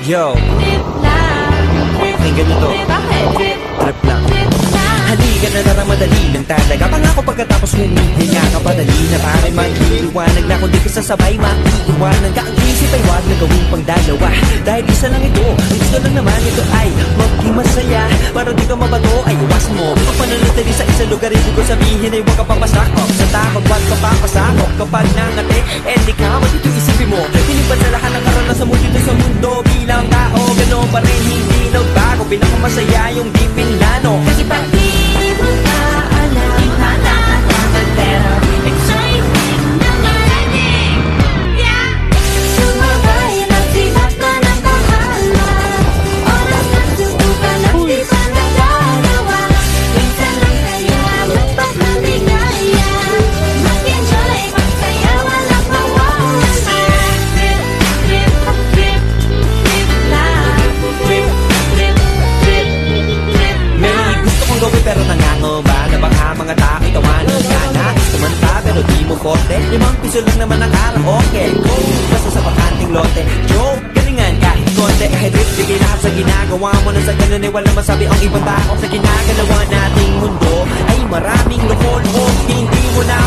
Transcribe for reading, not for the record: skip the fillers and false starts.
Yo, Trip lang, trip, pakinggan nyo to. bakit? Trip, Trip lang. trip lang. Halika na tara, madali lang talaga. Pangako pagkatapos humihinga ka padali na pare mag-iiwanan na kung di ka sasabay mag-iiwanan ka. Ang isip ay wag na gawing pang dalawa, dahil isa lang ito. Ang gusto lang naman ito ay maging masaya. Para di ka mabato ay iwasan mo ang pananatili sa isang lugar. Ibig ko sabihin ay huwag ka papasakop sa takot, wag ka papasakop. Kapag nangate, di ka matito isipin mo. Hinipan sa lahat ng karanasan mo dito sa mundo. Bilang tao, gano'n pa rin hindi nagbago. Pinakamasaya yung di pinlano. Kasi pag di mo na alam, nakakatawa pero exciting na marinig. Yeah! Sumabay lang silat na ng bahala. Oras na subukan at di pa nagdarawa. Minsan lang kaya magpapamigaya. Mag-enjoy, magsaya, walang mawawala. Trip, trip, trip, trip lang. Trip, trip, trip, trip May gusto kong gawin pero nangangamba na baka mga tao tawanan ka na. Tumanta pero di mo forte, 5 piso lang naman ang karaoke. Go, basta sa bakanting lote. Joke, galingan kahit konti. Trip, bigay lahat sa ginagawa mo na sa ganun ay wala masabi ang ibang tao. Sa ginagalawa nating mundo ay maraming loko-loko. Hindi mo na